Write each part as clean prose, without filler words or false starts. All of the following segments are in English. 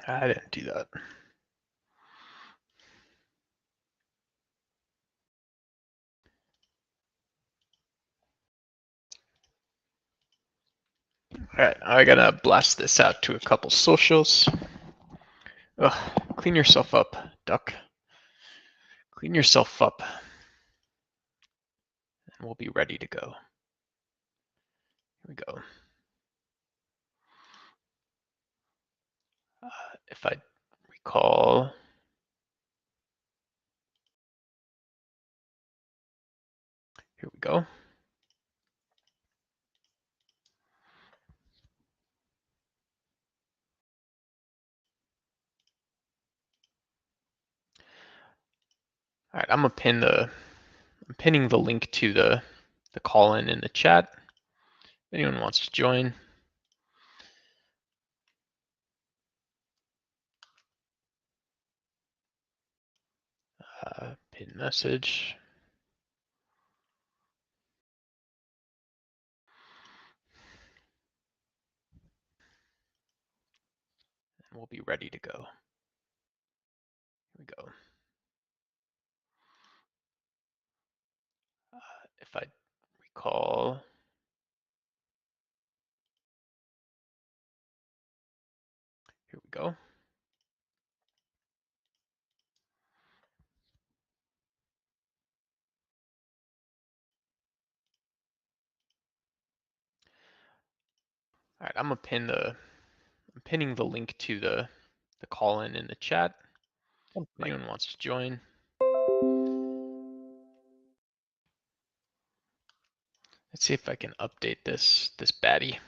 I didn't do that. All right, I gotta blast this out to a couple socials. Ugh, clean yourself up, duck. Clean yourself up, and we'll be ready to go. Here we go. If I recall, here we go. All right, I'm pinning the link to the call-in the chat. If anyone wants to join. Pin message. And we'll be ready to go. Here we go. If I recall, here we go. All right, I'm pinning the link to the call-in the chat. If anyone wants to join. Let's see if I can update this baddie.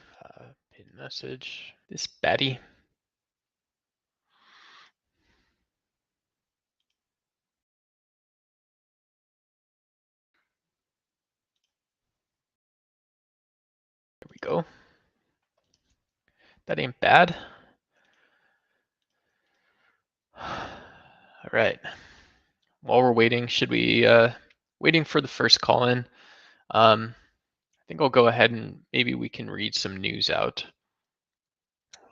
Pin message. This baddie. There we go. That ain't bad. All right. While we're waiting, should we waiting for the first call in? I think I'll go ahead and maybe we can read some news out.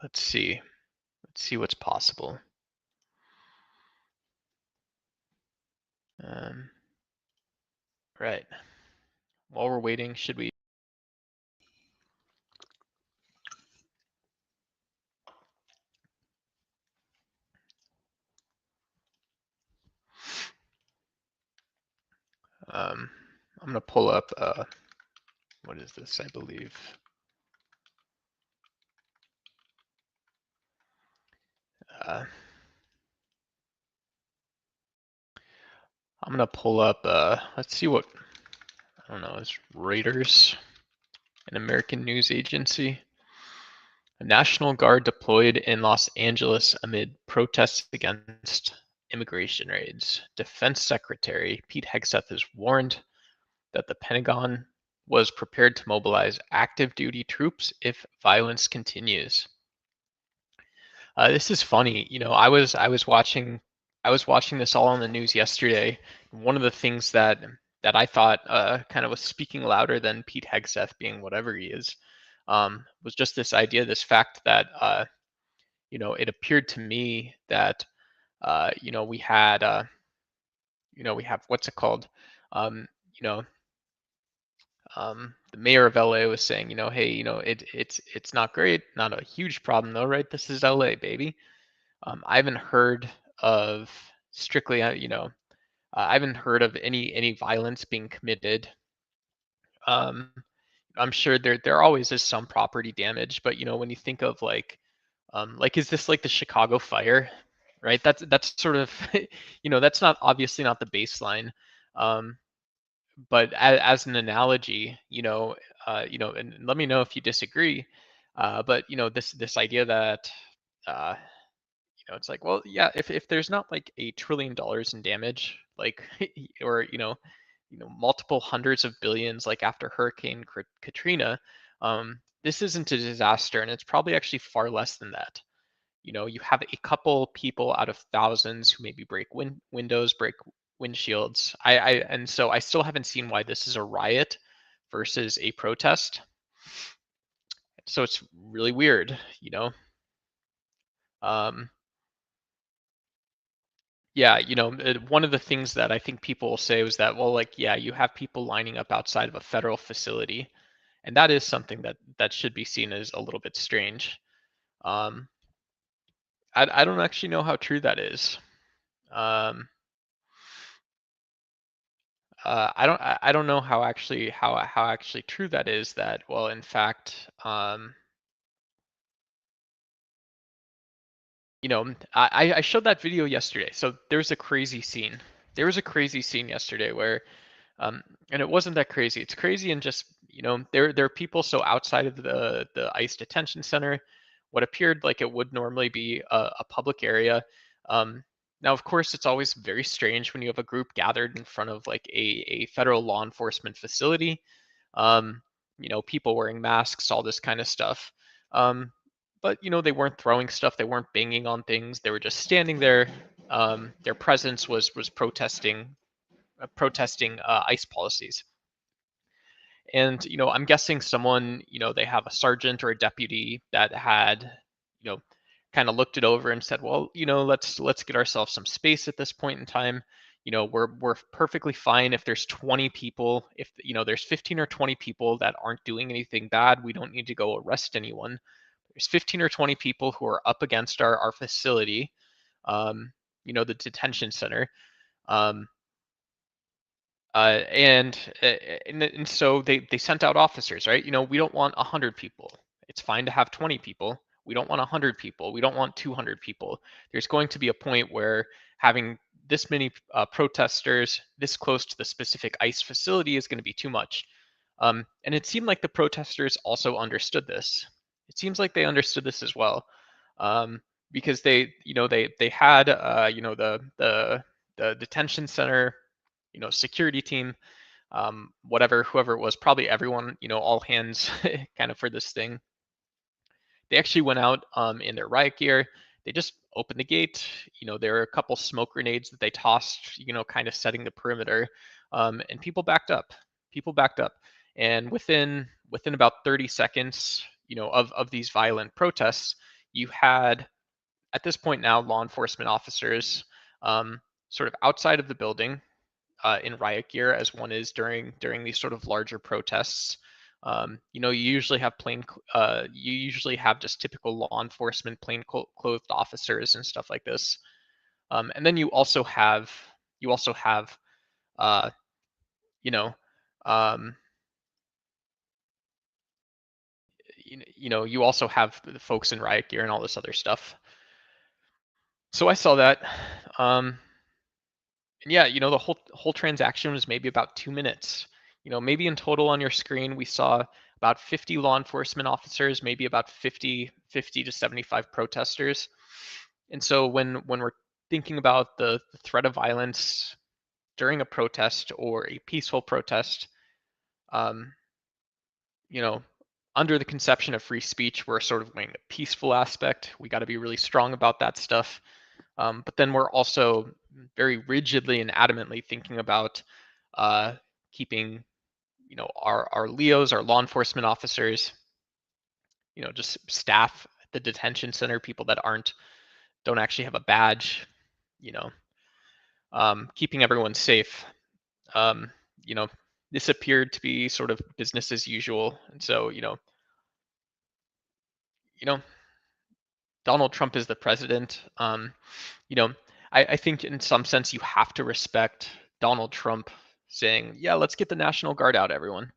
Let's see. Let's see what's possible. Right. While we're waiting, should we? I'm gonna pull up. What is this? I believe. I'm gonna pull up. Let's see what. I don't know. Is Reuters an American news agency? A National Guard deployed in Los Angeles amid protests against immigration raids. Defense Secretary Pete Hegseth has warned that the Pentagon was prepared to mobilize active duty troops if violence continues. This is funny. You know, I was watching this all on the news yesterday. One of the things that I thought kind of was speaking louder than Pete Hegseth being whatever he is, was just this idea, this fact that you know, it appeared to me that you know, we had you know, we have what's it called? You know, the mayor of LA was saying, you know, hey, you know, it's not great, not a huge problem though, right? This is LA, baby. I haven't heard of strictly, you know, I haven't heard of any violence being committed. I'm sure there always is some property damage, but you know, when you think of like, is this like the Chicago fire, right? That's sort of, you know, that's not obviously not the baseline, um, but as an analogy, you know, and let me know if you disagree. But you know, this idea that uh, you know, it's like, well, yeah, if there's not like $1 trillion in damage, like, or you know, multiple hundreds of billions, like after Hurricane Katrina, this isn't a disaster, and it's probably actually far less than that. You know, you have a couple people out of thousands who maybe break windows, break windshields. And so I still haven't seen why this is a riot versus a protest. So it's really weird, you know. Um, Yeah, one of the things that I think people will say was that, well, like, yeah, you have people lining up outside of a federal facility, and that is something that should be seen as a little bit strange. Um, I don't actually know how true that is. Um, I don't know how actually true that is. That, well, in fact, I showed that video yesterday. So there's a crazy scene. There was a crazy scene yesterday where Um, and it wasn't that crazy. It's crazy and just, there are people so outside of the ICE detention center, what appeared like it would normally be a public area. Um, Now, of course, it's always very strange when you have a group gathered in front of like a federal law enforcement facility. Um, people wearing masks, all this kind of stuff. Um, but they weren't throwing stuff, they weren't banging on things, they were just standing there. Their presence was protesting ICE policies. And I'm guessing someone, they have a sergeant or a deputy that had, you know, kind of looked it over and said, well, let's get ourselves some space at this point in time. We're perfectly fine if there's 20 people, if there's 15 or 20 people that aren't doing anything bad, we don't need to go arrest anyone. There's 15 or 20 people who are up against our facility, um, the detention center. Um, and, and so they sent out officers, right? We don't want 100 people. It's fine to have 20 people. We don't want 100 people. We don't want 200 people. There's going to be a point where having this many protesters this close to the specific ICE facility is going to be too much. And it seemed like the protesters also understood this. It seems like they understood this as well, because they had the detention center, security team, whatever, whoever it was, probably everyone, all hands kind of for this thing. They actually went out in their riot gear. They just opened the gate. There were a couple smoke grenades that they tossed, kind of setting the perimeter, and people backed up. People backed up, and within about 30 seconds, of these violent protests, you had at this point now law enforcement officers sort of outside of the building, in riot gear as one is during these sort of larger protests. You usually have just typical law enforcement plainclothed officers and stuff like this. And then you also have uh, you know um, you also have the folks in riot gear and all this other stuff. So I saw that. And yeah, the whole transaction was maybe about 2 minutes. Maybe in total on your screen we saw about 50 law enforcement officers, maybe about 50 to 75 protesters. And so when we're thinking about the threat of violence during a protest or a peaceful protest, um, you know, under the conception of free speech, we're sort of weighing the peaceful aspect. We got to be really strong about that stuff. But then we're also very rigidly and adamantly thinking about uh, keeping, our LEOs, our law enforcement officers, just staff at the detention center, people that don't actually have a badge, you know, keeping everyone safe. Um, you know, this appeared to be sort of business as usual, and so you know, Donald Trump is the president. You know, I think in some sense you have to respect Donald Trump saying, yeah, let's get the National Guard out, everyone.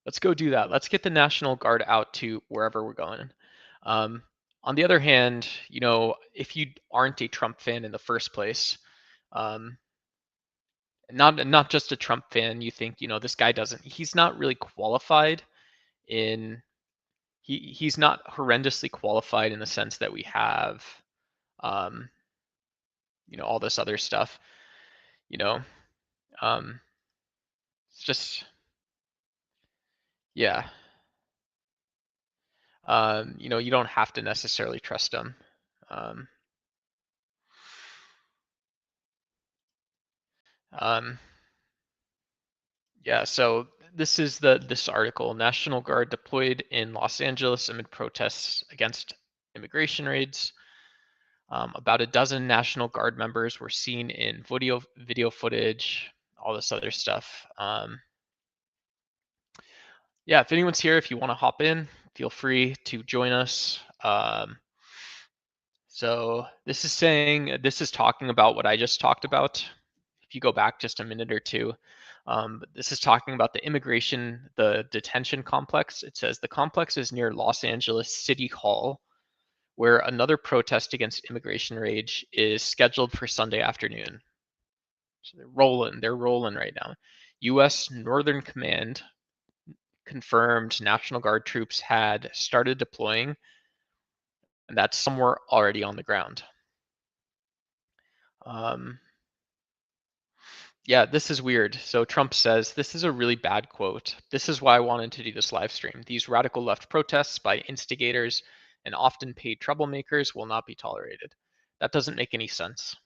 Let's go do that. Let's get the National Guard out to wherever we're going. Um, on the other hand, if you aren't a Trump fan in the first place, um, not just a Trump fan, you think, this guy he's not really qualified in, he's not horrendously qualified in the sense that we have, um, all this other stuff, you know, um, it's just, yeah. You don't have to necessarily trust him. Um, um, yeah, so this is this article. National Guard deployed in Los Angeles amid protests against immigration raids. About a dozen National Guard members were seen in video footage, all this other stuff. Yeah, if anyone's here, if you want to hop in, feel free to join us. So this is talking about what I just talked about. If you go back just a minute or two, this is talking about the detention complex. It says the complex is near Los Angeles City Hall, where another protest against immigration rage is scheduled for Sunday afternoon. So they're rolling right now. U.S. Northern Command confirmed National Guard troops had started deploying, and that some were already on the ground. Um, yeah, this is weird. So Trump says, this is a really bad quote. This is why I wanted to do this live stream. These radical left protests by instigators and often paid troublemakers will not be tolerated. That doesn't make any sense.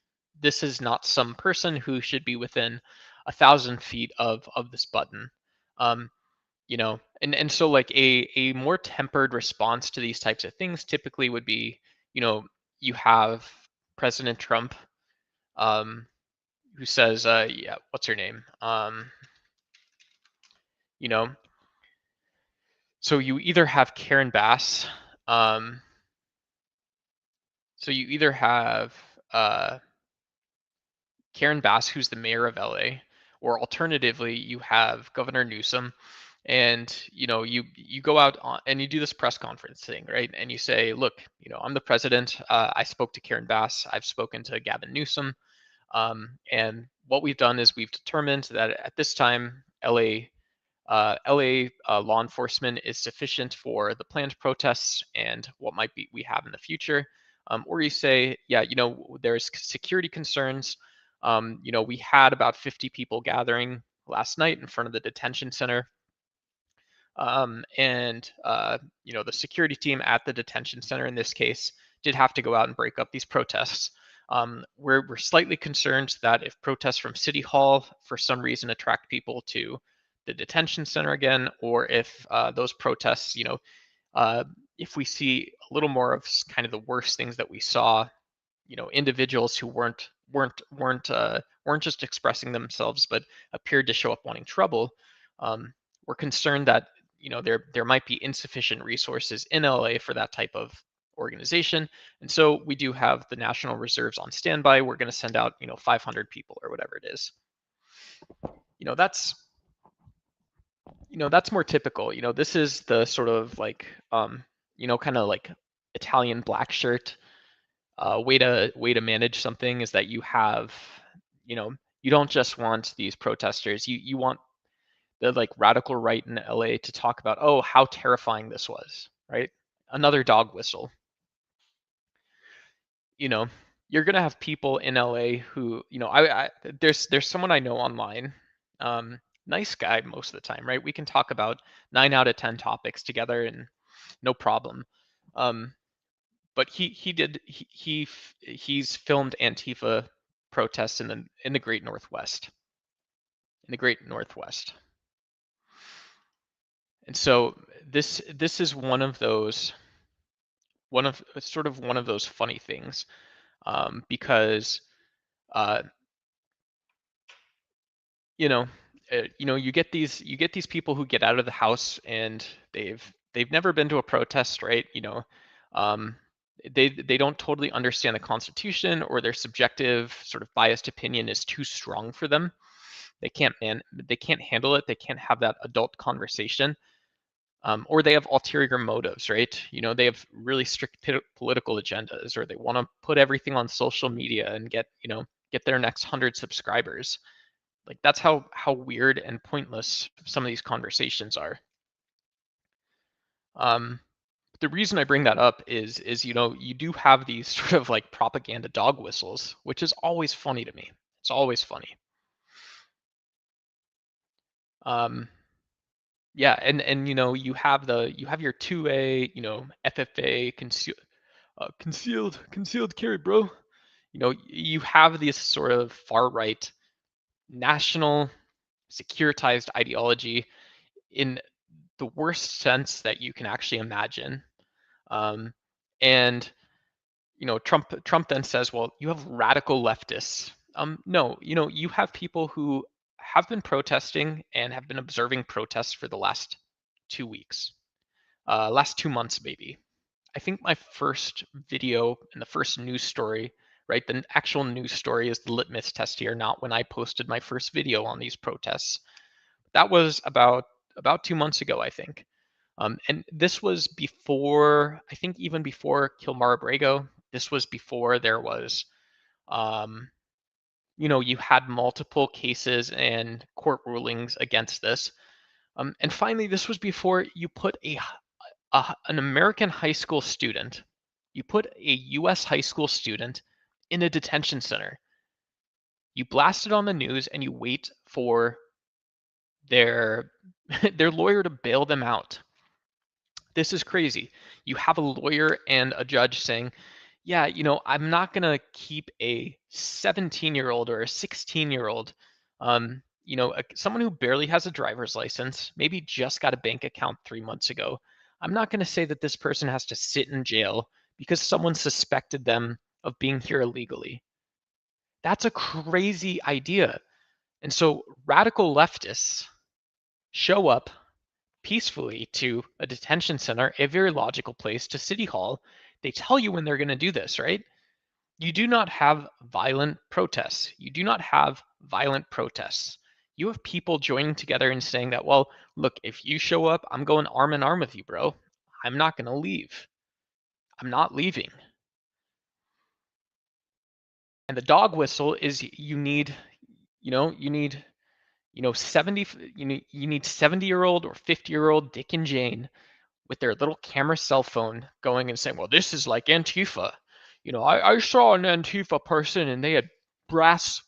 This is not some person who should be within 1,000 feet of this button. Um, and so like a more tempered response to these types of things typically would be, you have President Trump, um, who says, yeah, what's her name? You know, so you either have Karen Bass, um, so you either have uh, Karen Bass, who's the mayor of LA, or alternatively, you have Governor Newsom, and you go out and you do this press conference thing, right? And you say, look, I'm the president. I spoke to Karen Bass. I've spoken to Gavin Newsom. And what we've done is we've determined that at this time, LA law enforcement is sufficient for the planned protests and what might be we have in the future. Or you say, yeah, there's security concerns. We had about 50 people gathering last night in front of the detention center. The security team at the detention center in this case did have to go out and break up these protests. We're slightly concerned that if protests from City Hall for some reason attract people to the detention center again, or if those protests, if we see a little more of kind of the worst things that we saw, individuals who weren't just expressing themselves but appeared to show up wanting trouble. We're concerned that there might be insufficient resources in LA for that type of organization, and so we do have the National Reserves on standby. We're going to send out 500 people or whatever it is. That's that's more typical. This is the sort of like kind of like Italian black shirt way to manage something is that you have, you don't just want these protesters. You want the like radical right in LA to talk about, oh, how terrifying this was, right? Another dog whistle. You know, you're gonna have people in LA who, there's someone I know online, nice guy most of the time, right? We can talk about 9 out of 10 topics together and no problem. But he's filmed Antifa protests in the Great Northwest. In the Great Northwest. And so this is one of those funny things, because uh, you know you get these people who get out of the house and they've never been to a protest, right? Um, they don't totally understand the Constitution, or their subjective sort of biased opinion is too strong for them. They can't handle it. They can't have that adult conversation. Or they have ulterior motives, right? They have really strict political agendas, or they want to put everything on social media and get their next 100 subscribers. Like that's how weird and pointless some of these conversations are. The reason I bring that up is you do have these sort of like propaganda dog whistles, which is always funny to me. It's always funny. Yeah, and you have your 2A, FFA concealed carry, bro. You have this sort of far right national securitized ideology in the worst sense that you can actually imagine. And Trump then says, well, you have radical leftists. No, you have people who have been protesting and have been observing protests for the last 2 weeks, last 2 months maybe. I think my first video and the first news story, right? The actual news story is the litmus test here, not when I posted my first video on these protests. That was about 2 months ago, I think. And this was before, I think even before Kilmar Abrego. This was before there was, you had multiple cases and court rulings against this. And finally, this was before you put an American high school student, you put a US high school student in a detention center. You blast it on the news and you wait for their their lawyer to bail them out. This is crazy. You have a lawyer and a judge saying, yeah, I'm not going to keep a 17-year-old or a 16-year-old, someone who barely has a driver's license, maybe just got a bank account 3 months ago. I'm not going to say that this person has to sit in jail because someone suspected them of being here illegally. That's a crazy idea. And so radical leftists show up peacefully to a detention center, a very logical place, to City Hall. They tell you when they're going to do this, right? You do not have violent protests. You do not have violent protests. You have people joining together and saying that, well, look, if you show up, I'm going arm in arm with you, bro. I'm not going to leave. I'm not leaving. And the dog whistle is you need 70, you need 70-year-old or 50-year-old Dick and Jane with their little camera cell phone going and saying, well, this is like Antifa. I saw an Antifa person and brass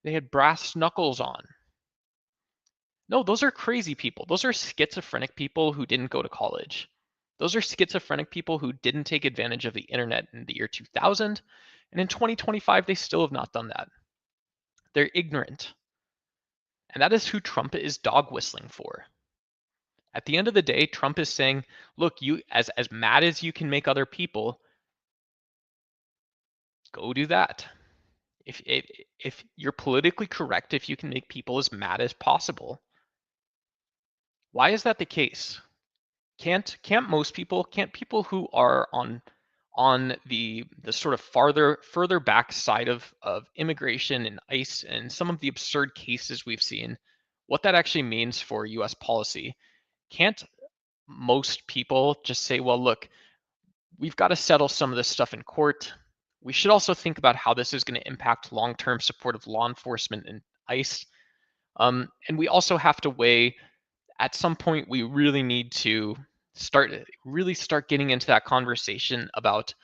they had brass knuckles on. No, those are crazy people. Those are schizophrenic people who didn't go to college. Those are schizophrenic people who didn't take advantage of the internet in the year 2000. And in 2025, they still have not done that. They're ignorant. And that is who Trump is dog whistling for. At the end of the day, Trump is saying, look, you as mad as you can make other people, go do that. If you're politically correct, if you can make people as mad as possible. Why is that the case? Can't people who are on the sort of further back side of immigration and ICE and some of the absurd cases we've seen, what that actually means for US policy, can't most people just say, well, look, we've got to settle some of this stuff in court. We should also think about how this is going to impact long-term support of law enforcement and ICE. And we also have to weigh, at some point, we really need to start getting into that conversation about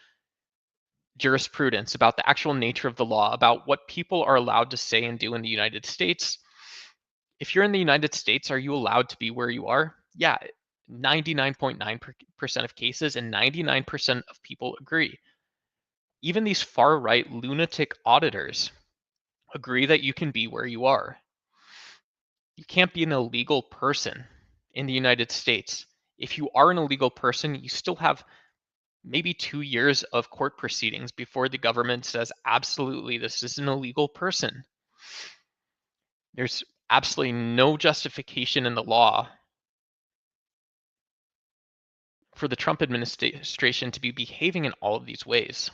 jurisprudence, about the actual nature of the law, about what people are allowed to say and do in the United States. If you're in the United States, are you allowed to be where you are? Yeah, 99.9% of cases and 99% of people agree. Even these far-right lunatic auditors agree that you can be where you are. You can't be an illegal person in the United States. If you are an illegal person, you still have maybe 2 years of court proceedings before the government says, absolutely, this is an illegal person. There's absolutely no justification in the law for the Trump administration to be behaving in all of these ways.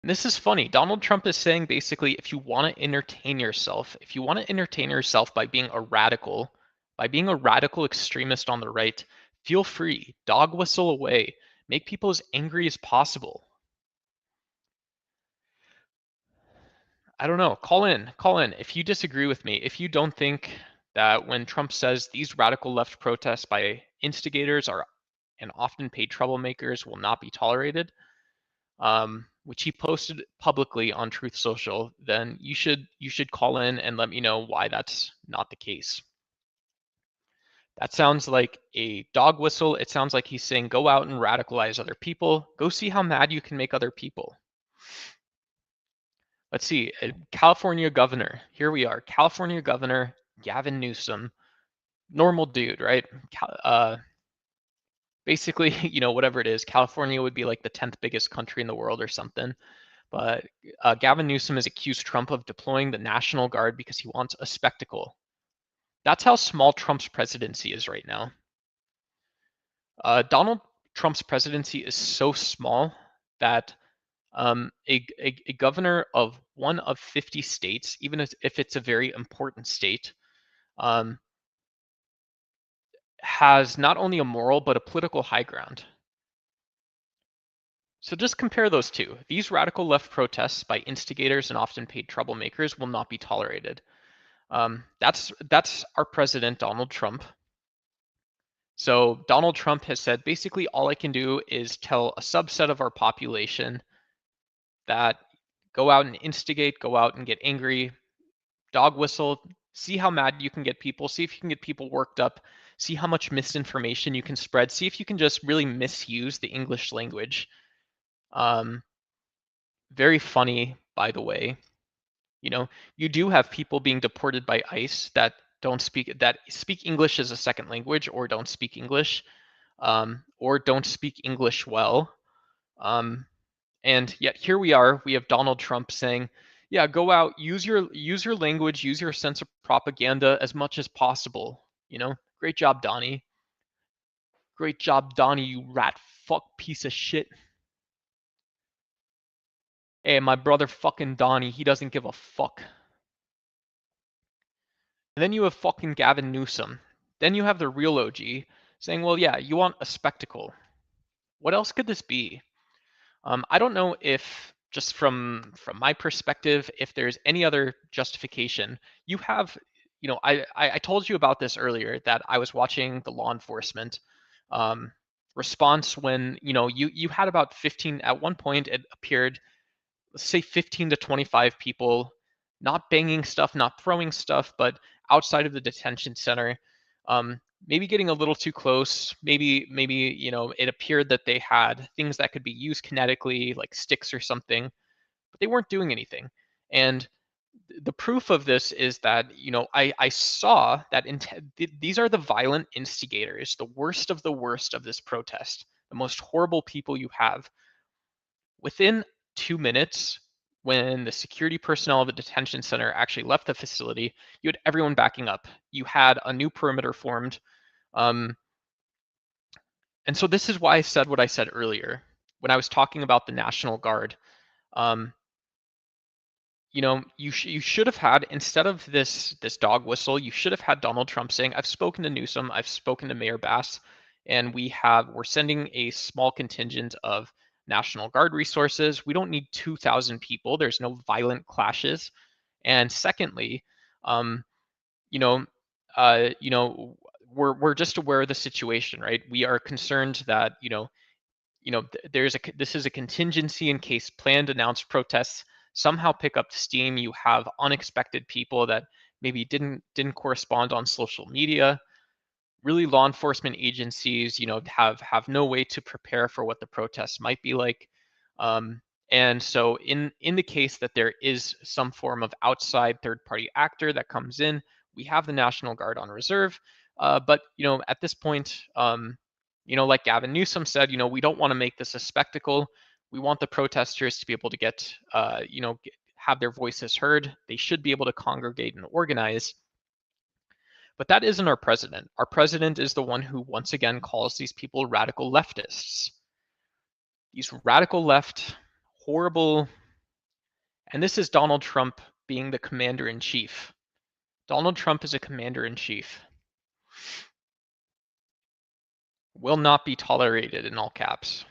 And this is funny. Donald Trump is saying basically, if you want to entertain yourself by being a radical extremist on the right, feel free, dog whistle away, make people as angry as possible. I don't know. Call in. If you disagree with me, if you don't think that when Trump says these radical left protests by instigators are and often paid troublemakers will not be tolerated, which he posted publicly on Truth Social, then you should call in and let me know why that's not the case. That sounds like a dog whistle. It sounds like he's saying go out and radicalize other people. Go see how mad you can make other people. Let's see, California governor. Here we are, California Governor Gavin Newsom. Normal dude, right? basically, whatever it is, California would be like the 10th biggest country in the world or something. But Gavin Newsom has accused Trump of deploying the National Guard because he wants a spectacle. That's how small Trump's presidency is right now. Donald Trump's presidency is so small that a governor of one of 50 states, even if it's a very important state, um, has not only a moral but a political high ground. So just compare those two. These radical left protests by instigators and often paid troublemakers will not be tolerated. That's our president, Donald Trump. So Donald Trump has said basically all I can do is tell a subset of our population that go out and instigate, go out and get angry, dog whistle, see how mad you can get people, see if you can get people worked up, see how much misinformation you can spread, see if you can just really misuse the English language. Very funny, by the way. You do have people being deported by ICE that speak English as a second language or don't speak English, or don't speak English well. And yet here we are. We have Donald Trump saying, "Yeah, go out, use your language, use your sense of propaganda as much as possible." Great job, Donnie. Great job, Donnie. You rat fuck piece of shit. Hey, my brother fucking Donnie, he doesn't give a fuck. And then you have fucking Gavin Newsom. Then you have the real OG saying, well, yeah, you want a spectacle. What else could this be? I don't know if, just from my perspective, if there's any other justification. You have, I told you about this earlier, that I was watching the law enforcement response when, you had about 15, at one point it appeared, let's say 15 to 25 people, not banging stuff, not throwing stuff, but outside of the detention center, maybe getting a little too close. Maybe it appeared that they had things that could be used kinetically, like sticks or something, but they weren't doing anything. And the proof of this is that I saw that these are the violent instigators, the worst of the worst of this protest, the most horrible people you have. Within 2 minutes, when the security personnel of the detention center actually left the facility, you had everyone backing up. You had a new perimeter formed. Um, and so this is why I said what I said earlier when I was talking about the National Guard. Um, you should have had, instead of this dog whistle, you should have had Donald Trump saying, "I've spoken to Newsom, I've spoken to Mayor Bass, and we're sending a small contingent of National Guard resources. We don't need 2,000 people. There's no violent clashes." And secondly, um, you know, we're just aware of the situation, right? We are concerned that this is a contingency in case planned announced protests somehow pick up steam. You have unexpected people that maybe didn't correspond on social media. Really, law enforcement agencies, have no way to prepare for what the protests might be like. And so in the case that there is some form of outside third party actor that comes in, we have the National Guard on reserve. But at this point, like Gavin Newsom said, we don't want to make this a spectacle. We want the protesters to be able to have their voices heard. They should be able to congregate and organize. But that isn't our president. Our president is the one who once again calls these people radical leftists. These radical left, horrible, and this is Donald Trump being the commander in chief. Donald Trump is a commander in chief. Will not be tolerated in all caps.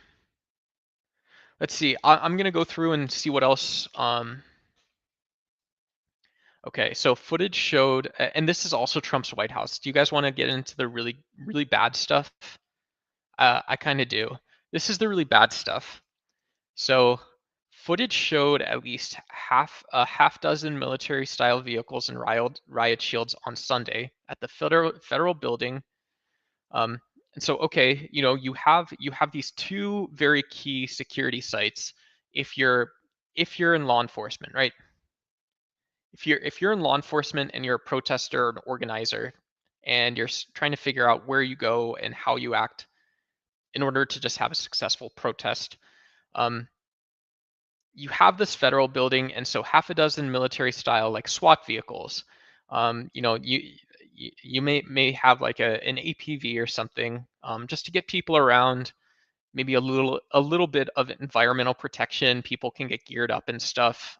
Let's see. I'm going to go through and see what else. Okay, so footage showed, and this is also Trump's White House. Do you guys want to get into the really, really bad stuff? I kind of do. This is the really bad stuff. So footage showed at least a half dozen military-style vehicles and riot shields on Sunday at the federal building. And so, okay, you have these two very key security sites if you're in law enforcement, right? If you're in law enforcement and you're a protester or an organizer and you're trying to figure out where you go and how you act, in order to just have a successful protest. You have this federal building, and so half a dozen military style like SWAT vehicles. You may have like an APV or something, just to get people around. Maybe a little bit of environmental protection. People can get geared up and stuff.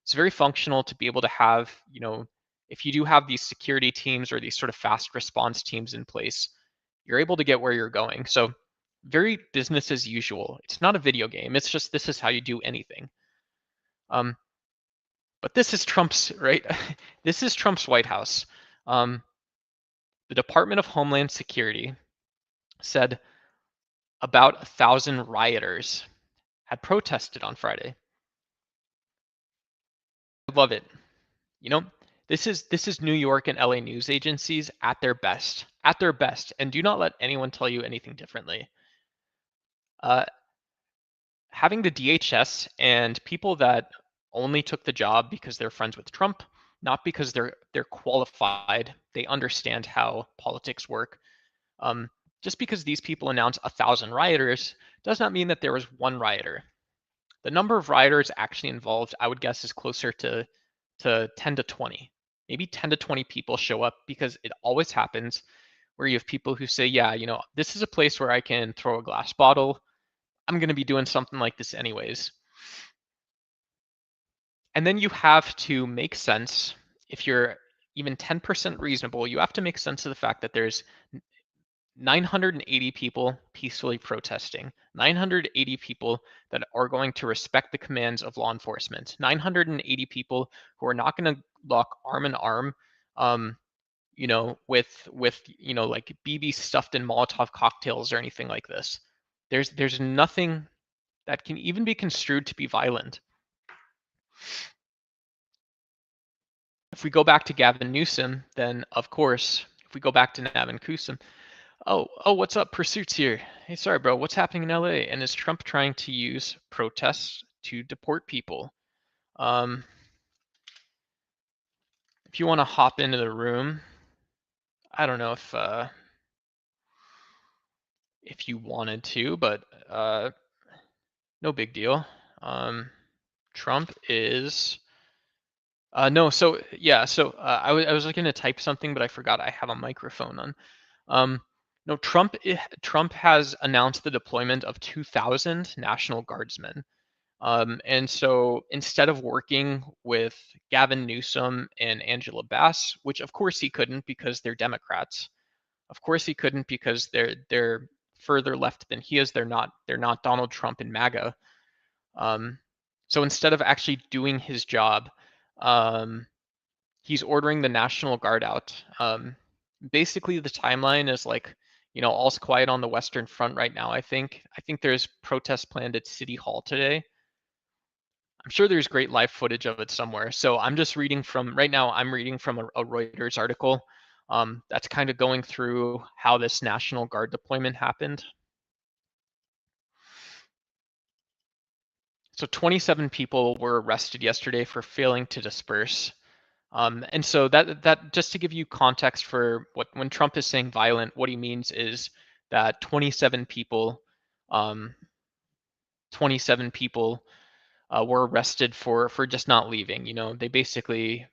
It's very functional to be able to have, if you do have these security teams or these sort of fast response teams in place, you're able to get where you're going. So very business as usual. It's not a video game. It's just this is how you do anything. Um, but this is Trump's, right? This is Trump's White House. The Department of Homeland Security said about 1,000 rioters had protested on Friday. I love it. You know, this is New York and LA news agencies at their best, and do not let anyone tell you anything differently. Having the DHS and people that only took the job because they're friends with Trump, not because they're qualified, they understand how politics work. Just because these people announce 1,000 rioters does not mean that there was one rioter. The number of rioters actually involved, I would guess, is closer to 10 to 20. Maybe 10 to 20 people show up, because it always happens where you have people who say, yeah, this is a place where I can throw a glass bottle. I'm going to be doing something like this anyways. And then you have to make sense. If you're even 10% reasonable, you have to make sense of the fact that there's 980 people peacefully protesting, 980 people that are going to respect the commands of law enforcement, 980 people who are not going to lock arm in arm, with like BB stuffed in Molotov cocktails or anything like this. There's nothing that can even be construed to be violent. If we go back to Gavin Newsom, then of course, if we go back to Gavin Newsom, oh, what's up? Pursuit's here. Hey, sorry, bro. What's happening in LA? And is Trump trying to use protests to deport people? If you want to hop into the room, I don't know if you wanted to, but no big deal. Trump is no. So yeah. So I was looking to type something, but I forgot I have a microphone on. No, Trump has announced the deployment of 2,000 National Guardsmen. And so instead of working with Gavin Newsom and Angela Bass, which of course he couldn't because they're Democrats, of course he couldn't because they're further left than he is. They're not Donald Trump and MAGA. So instead of actually doing his job, he's ordering the National Guard out. Basically, the timeline is like, all's quiet on the Western Front right now. I think there's protests planned at City Hall today. I'm sure there's great live footage of it somewhere. So I'm just reading from right now. I'm reading from a Reuters article that's kind of going through how this National Guard deployment happened. So 27 people were arrested yesterday for failing to disperse. And so that just to give you context for when Trump is saying violent, what he means is that 27 people were arrested for just not leaving. They basically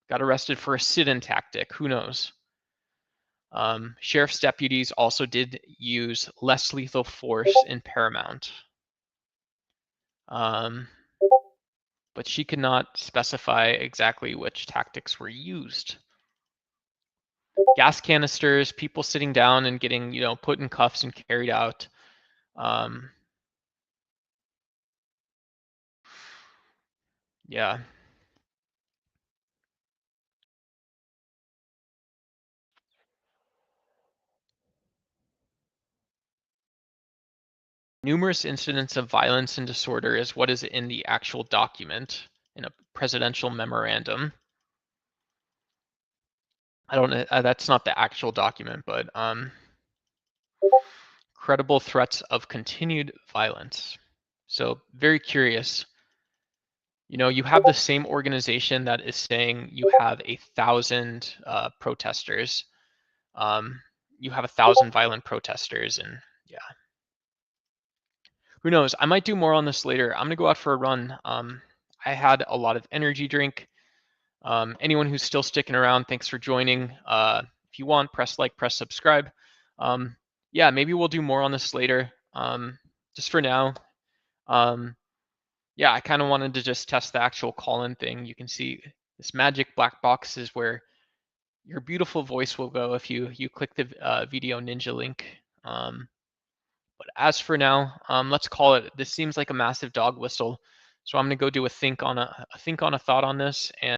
got arrested for a sit-in tactic. Who knows? Sheriff's deputies also did use less lethal force in Paramount. But she could not specify exactly which tactics were used. Gas canisters, people sitting down and getting, put in cuffs and carried out. Yeah. Numerous incidents of violence and disorder is what is in the actual document in a presidential memorandum. I don't know, that's not the actual document, but credible threats of continued violence. So very curious. You have the same organization that is saying you have 1,000 protesters. You have 1,000 violent protesters, and Yeah. Who knows? I might do more on this later. I'm gonna go out for a run. I had a lot of energy drink. Anyone who's still sticking around, thanks for joining. If you want, press like, press subscribe. Yeah, maybe we'll do more on this later. Just for now, yeah, I kind of wanted to just test the actual call-in thing. You can see this magic black box is where your beautiful voice will go if you click the video ninja link. But as for now, let's call it. This seems like a massive dog whistle, so I'm gonna go do a think on a thought on this, and